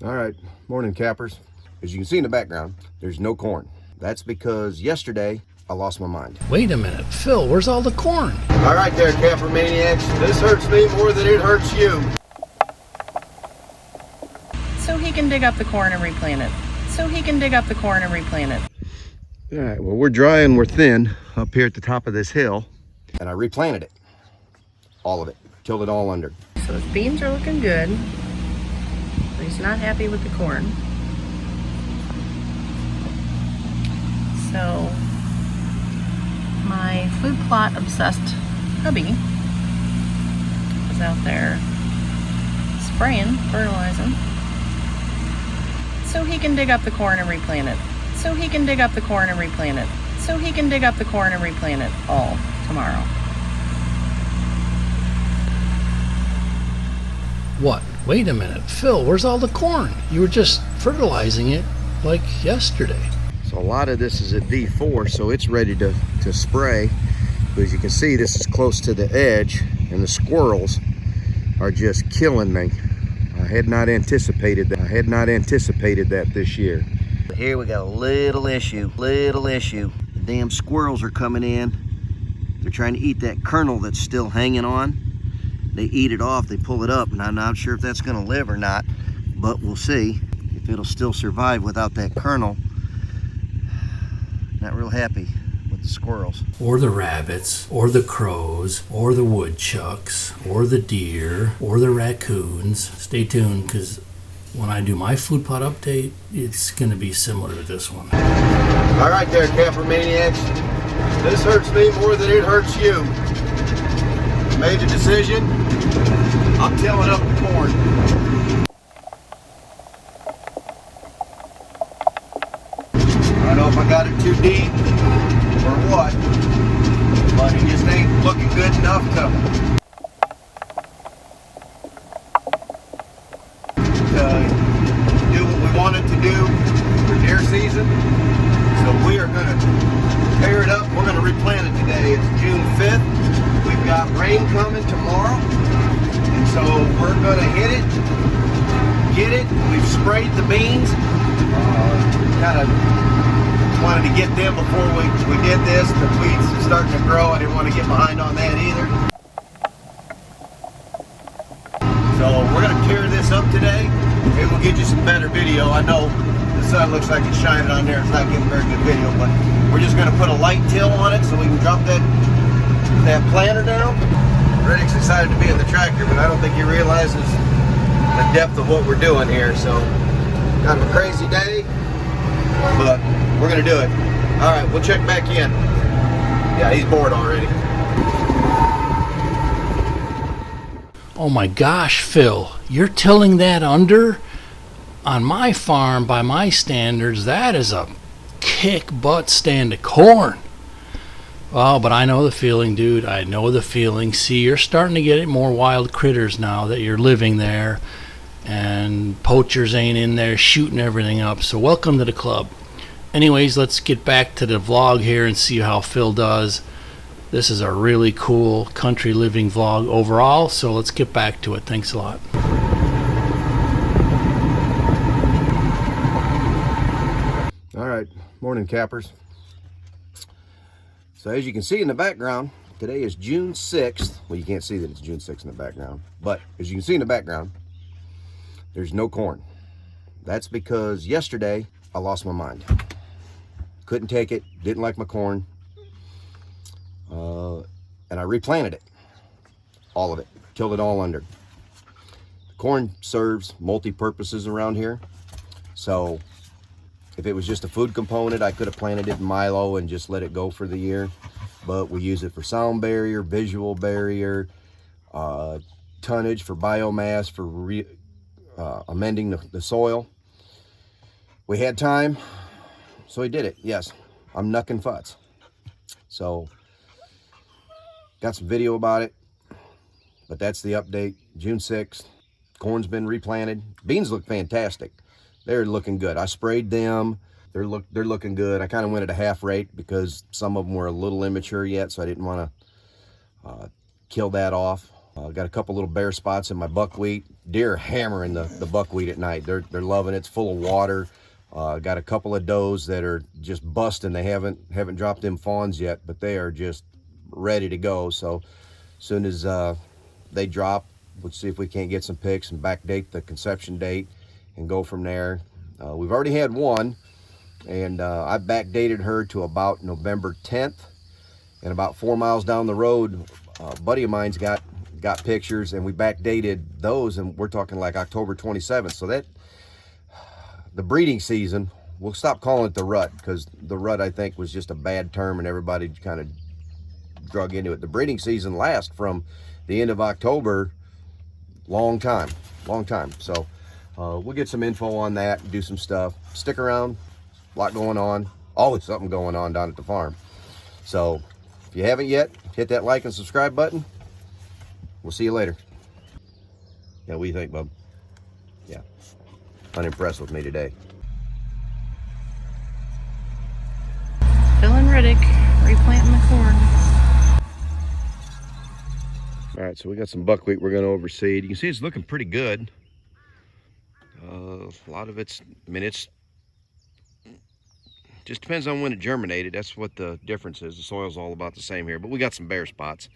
All right, morning cappers. As you can see in the background, there's no corn. That's because yesterday I lost my mind. Wait a minute, Phil, where's all the corn? All right there, capper maniacs. This hurts me more than it hurts you. So he can dig up the corn and replant it. So he can dig up the corn and replant it. All right, well, we're dry and we're thin up here at the top of this hill. And I replanted it, all of it, tilled it all under. So his beans are looking good, but he's not happy with the corn. So my food plot obsessed hubby is out there spraying, fertilizing, so he can dig up the corn and replant it. So he can dig up the corn and replant it. So he can dig up the corn and replant it all tomorrow. What? Wait a minute, Phil, where's all the corn? You were just fertilizing it like yesterday. So a lot of this is at D4, so it's ready to spray. But as you can see, this is close to the edge, and the squirrels are just killing me. I had not anticipated that this year. Here we got a little issue. The damn squirrels are coming in. They're trying to eat that kernel that's still hanging on. They eat it off, they pull it up, and I'm not sure if that's gonna live or not, but we'll see if it'll still survive without that kernel. Not real happy with the squirrels. Or the rabbits, or the crows, or the woodchucks, or the deer, or the raccoons. Stay tuned, because when I do my food plot update, it's going to be similar to this one. All right there, capper maniacs. This hurts me more than it hurts you. Made the decision. I'm tilling up the corn. I don't know if I got it too deep or what, but it just ain't looking good enough to do what we wanted to do for deer season. So we are gonna tear it up. We're gonna replant it today. It's June 5th. We've got rain coming tomorrow. And so we're gonna hit it, get it. We've sprayed the beans. Kind of wanted to get them before we did this. The weeds are starting to grow. I didn't want to get behind on that either. So we're gonna tear this up today. Maybe we'll get you some better video. I know the sun looks like it's shining on there. It's not getting very good video, but we're just gonna put a light till on it so we can drop that planter down. Riddick's excited to be in the tractor, but I don't think he realizes the depth of what we're doing here. So kind of a crazy day, but we're gonna do it. All right, we'll check back in. Yeah, he's bored already. Oh my gosh, Phil, you're tilling that under? On my farm, by my standards, that is a kick-butt stand of corn. Oh, but I know the feeling, dude. I know the feeling. See, you're starting to get more wild critters now that you're living there, and poachers ain't in there shooting everything up. So welcome to the club. Anyways, let's get back to the vlog here and see how Phil does. This is a really cool country living vlog overall, so let's get back to it. Thanks a lot. All right, morning cappers. So as you can see in the background, today is June 6th. Well, you can't see that it's June 6th in the background, but as you can see in the background, there's no corn. That's because yesterday I lost my mind. Couldn't take it, didn't like my corn, and I replanted it, all of it, tilled it all under. The corn serves multi-purposes around here, so if it was just a food component, I could have planted it in milo and just let it go for the year. But we use it for sound barrier, visual barrier, tonnage for biomass, for amending the soil. We had time, so we did it. Yes, I'm knucking futs. So, got some video about it, but that's the update. June 6th, corn's been replanted. Beans look fantastic. They're looking good. I sprayed them. They're looking good. I kind of went at a half rate because some of them were a little immature yet, so I didn't want to kill that off. Got a couple little bare spots in my buckwheat. Deer are hammering the buckwheat at night. They're loving it. It's full of water. Got a couple of does that are just busting. They haven't dropped them fawns yet, but they are just ready to go. So as soon as they drop, we'll see if we can't get some pics and backdate the conception date and go from there. We've already had one, and I backdated her to about November 10th. And about 4 miles down the road, a buddy of mine's got pictures, and we backdated those, and we're talking like October 27th. So that the breeding season, we'll stop calling it the rut, because the rut, I think, was just a bad term and everybody kind of drug into it. The breeding season lasts from the end of October, long time. So we'll get some info on that and do some stuff. Stick around, a lot going on, always something going on down at the farm. So if you haven't yet, hit that like and subscribe button. We'll see you later. Yeah, what do you think, bub? Yeah, unimpressed with me today. Phil and Riddick replanting the corn. All right, so we got some buckwheat we're going to overseed. You can see it's looking pretty good. A lot of it's, I mean, it's just depends on when it germinated. That's what the difference is. The soil's all about the same here, but we got some bare spots.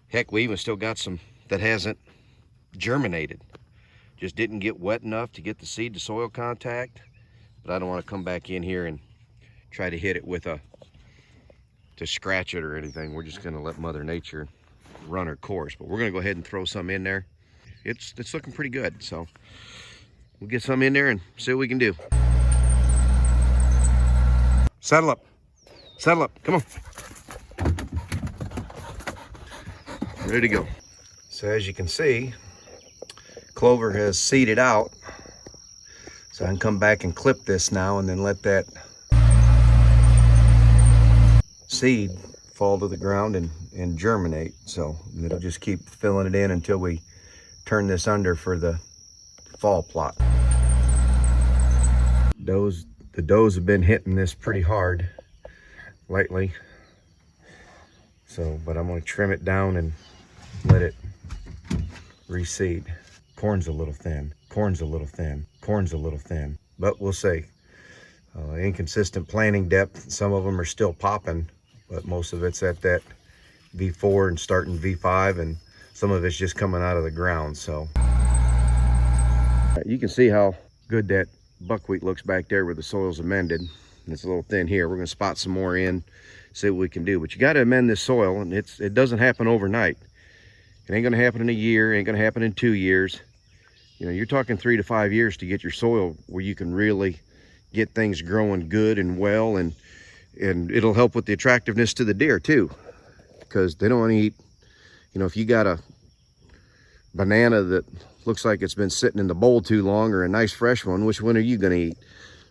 Heck, we even still got some that hasn't germinated. Just didn't get wet enough to get the seed to soil contact. But I don't want to come back in here and try to hit it with to scratch it or anything. We're just going to let Mother Nature run her course. But we're going to go ahead and throw some in there. It's looking pretty good. So we'll get some in there and see what we can do. Saddle up. Saddle up. Come on. Ready to go. So as you can see, clover has seeded out. So I can come back and clip this now and then let that seed fall to the ground and germinate. So it'll just keep filling it in until we turn this under for the fall plot. The does have been hitting this pretty hard lately. So, but I'm going to trim it down and let it reseed. Corn's a little thin. Corn's a little thin. Corn's a little thin. But we'll see. Inconsistent planting depth. Some of them are still popping, but most of it's at that V4 and starting V5, and some of it's just coming out of the ground. So you can see how good that buckwheat looks back there where the soil's amended. It's a little thin here. We're going to spot some more in, see what we can do. But you got to amend this soil, and it doesn't happen overnight. It ain't going to happen in a year. It ain't going to happen in 2 years. You know, you're talking 3 to 5 years to get your soil where you can really get things growing good and well, and it'll help with the attractiveness to the deer too, because they don't want to eat, you know, if you got a banana that looks like it's been sitting in the bowl too long, or a nice fresh one, which one are you going to eat?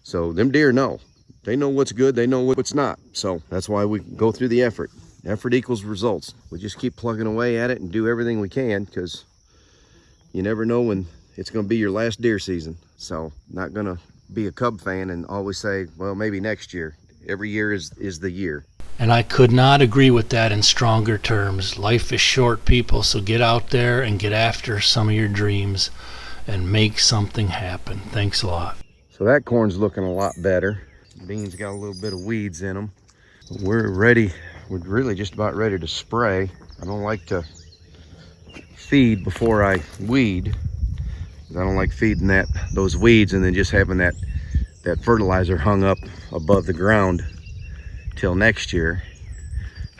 So them deer know. They know what's good, they know what's not. So that's why we go through the effort. Effort equals results. We just keep plugging away at it and do everything we can, because you never know when it's going to be your last deer season. So not going to be a Cub fan and always say, well, maybe next year. Every year is the year. And I could not agree with that in stronger terms. Life is short, people, so get out there and get after some of your dreams and make something happen. Thanks a lot. So that corn's looking a lot better. Beans got a little bit of weeds in them. We're ready. We're really just about ready to spray. I don't like to feed before I weed. I don't like feeding those weeds and then just having that fertilizer hung up above the ground till next year.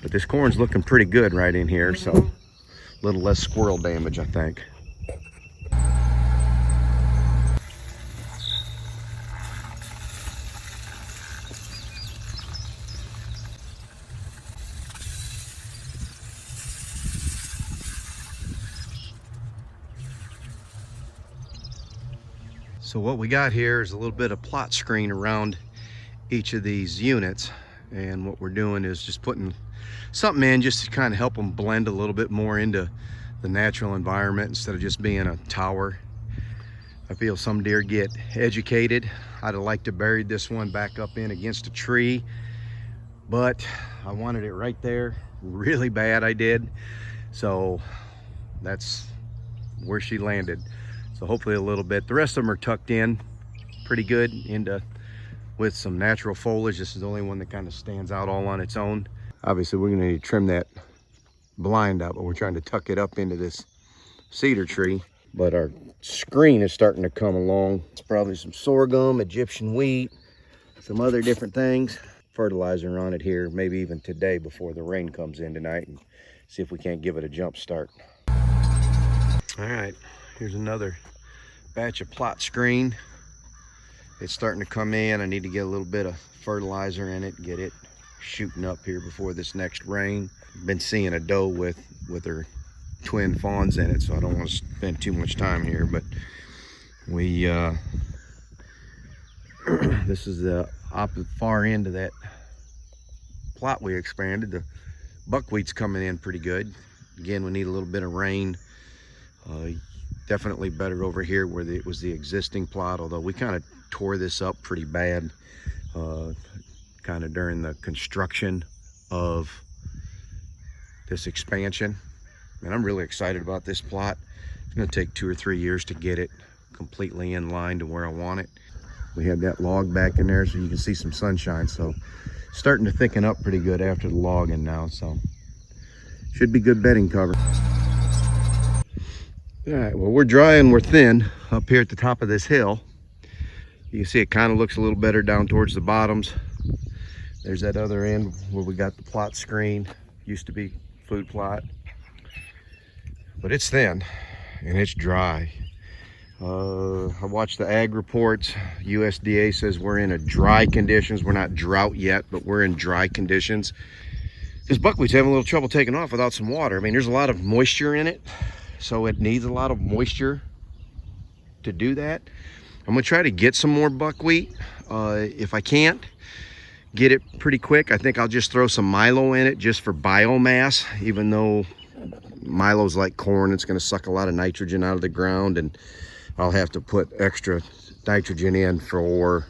But this corn's looking pretty good right in here, so a little less squirrel damage, I think. So what we got here is a little bit of plot screen around each of these units, and what we're doing is just putting something in just to kind of help them blend a little bit more into the natural environment instead of just being a tower. I feel some deer get educated. I'd have liked to bury this one back up in against a tree, but I wanted it right there really bad. I did. So That's where she landed. So hopefully a little bit. The rest of them are tucked in pretty good into with some natural foliage. This is the only one that kind of stands out all on its own. Obviously we're gonna need to trim that blind out, but we're trying to tuck it up into this cedar tree. But our screen is starting to come along. It's probably some sorghum, Egyptian wheat, some other different things. Fertilizer on it here, maybe even today before the rain comes in tonight, and see if we can't give it a jump start. All right, here's another batch of plot screen. It's starting to come in. I need to get a little bit of fertilizer in it, get it shooting up here before this next rain. Been seeing a doe with her twin fawns in it, so I don't want to spend too much time here, but we this is the opposite far end of that plot we expanded. The buckwheat's coming in pretty good. Again, we need a little bit of rain. Definitely better over here where it was the existing plot, although we kind of tore this up pretty bad kind of during the construction of this expansion. And I'm really excited about this plot. It's going to take 2 or 3 years to get it completely in line to where I want it. We have that log back in there so you can see some sunshine, so starting to thicken up pretty good after the logging now, so should be good bedding cover. All right, well, we're dry and we're thin up here at the top of this hill. You can see it kind of looks a little better down towards the bottoms. There's that other end where we got the plot screen. Used to be food plot, but it's thin and it's dry. I watched the ag reports. USDA says we're in a dry conditions. We're not drought yet, but we're in dry conditions. This buckwheat's having a little trouble taking off without some water. I mean, there's a lot of moisture in it, so it needs a lot of moisture to do that. I'm gonna try to get some more buckwheat. If I can't get it pretty quick, I think I'll just throw some Milo in it just for biomass, even though Milo's like corn. It's gonna suck a lot of nitrogen out of the ground, and I'll have to put extra nitrogen in for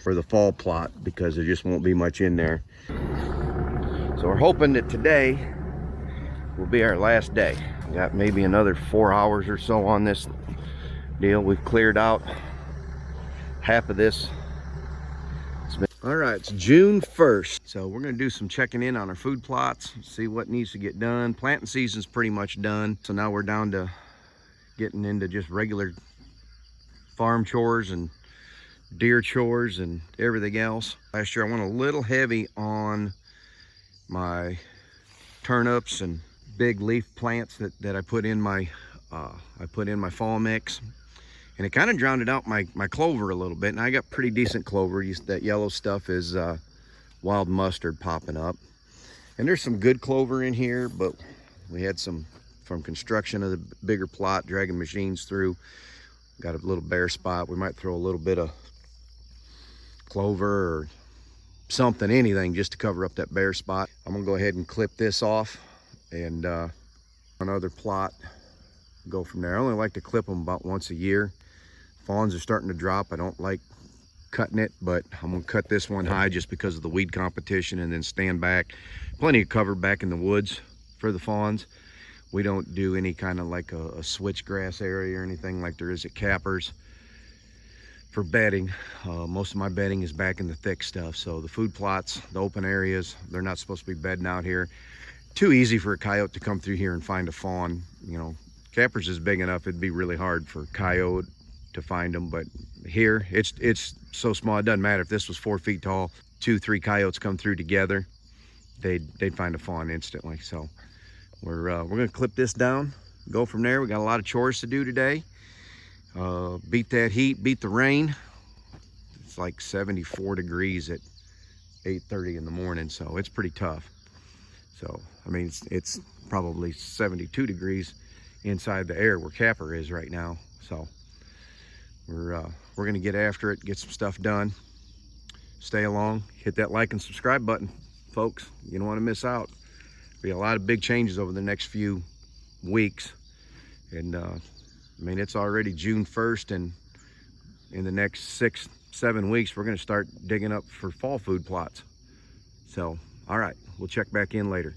the fall plot because there just won't be much in there. So we're hoping that today will be our last day. We got maybe another 4 hours or so on this deal. We've cleared out half of this. All right, it's June 1st. So we're gonna do some checking in on our food plots, see what needs to get done. Planting season's pretty much done. So now we're down to getting into just regular farm chores and deer chores and everything else. Last year I went a little heavy on my turnips and big leaf plants that I put in my fall mix, and it kind of drowned out my clover a little bit. And I got pretty decent clover. That yellow stuff is wild mustard popping up, and there's some good clover in here, but we had some from construction of the bigger plot, dragging machines through. Got a little bare spot. We might throw a little bit of clover or something, anything, just to cover up that bare spot. I'm gonna go ahead and clip this off and another plot, go from there. I only like to clip them about once a year. Fawns are starting to drop. I don't like cutting it, but I'm gonna cut this one high just because of the weed competition, and then stand back. Plenty of cover back in the woods for the fawns. We don't do any kind of like a switchgrass area or anything like there is at Kapper's for bedding. Most of my bedding is back in the thick stuff. So the food plots, the open areas, they're not supposed to be bedding out here. Too easy for a coyote to come through here and find a fawn. You know, Kapper's is big enough, it'd be really hard for a coyote to find them, but here it's so small, it doesn't matter if this was 4 feet tall, 2-3 coyotes come through together, they'd find a fawn instantly. So we're gonna clip this down, go from there. We got a lot of chores to do today. Beat that heat, beat the rain. It's like 74 degrees at 8:30 in the morning, so it's pretty tough. So I mean, it's probably 72 degrees inside the air where Kapper is right now. So we're gonna get after it, get some stuff done. Stay along, hit that like and subscribe button, folks. You don't want to miss out. Be a lot of big changes over the next few weeks, and I mean, it's already June 1st, and in the next 6-7 weeks we're going to start digging up for fall food plots. So all right, we'll check back in later.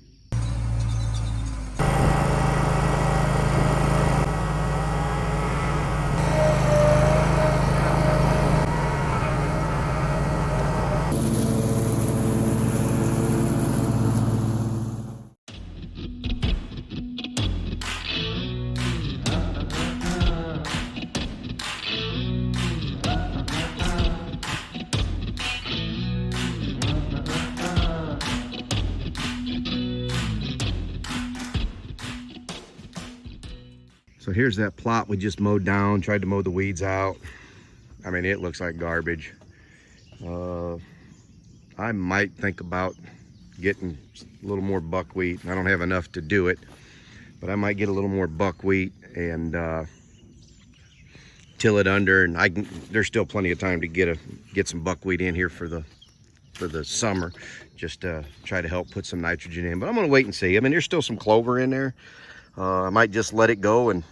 So here's that plot we just mowed down, tried to mow the weeds out. I mean, it looks like garbage. I might think about getting a little more buckwheat. I don't have enough to do it, but I might get a little more buckwheat and till it under, and there's still plenty of time to get some buckwheat in here for the summer, just to try to help put some nitrogen in. But I'm gonna wait and see. I mean, there's still some clover in there. I might just let it go and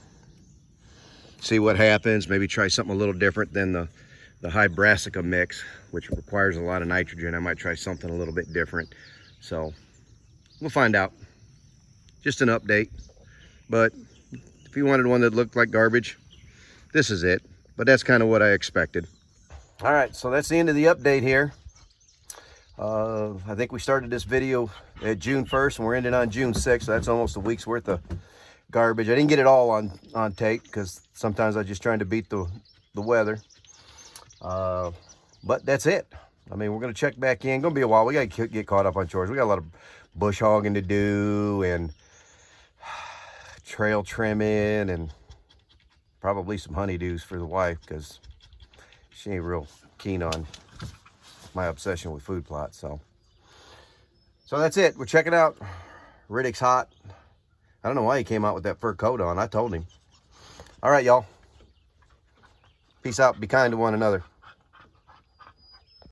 see what happens. Maybe try something a little different than the high brassica mix, which requires a lot of nitrogen. I might try something a little bit different. So we'll find out. Just an update. But if you wanted one that looked like garbage, this is it. But that's kind of what I expected. All right, so that's the end of the update here. I think we started this video at June 1st and we're ending on June 6th. So that's almost a week's worth of garbage. I didn't get it all on tape because sometimes I'm just trying to beat the weather. But that's it. I mean, we're going to check back in. Going to be a while. We got to get caught up on chores. We got a lot of bush hogging to do and trail trimming and probably some honeydews for the wife because she ain't real keen on my obsession with food plots. So that's it. We're checking out. Riddick's hot. I don't know why he came out with that fur coat on. I told him. All right, y'all. Peace out. Be kind to one another.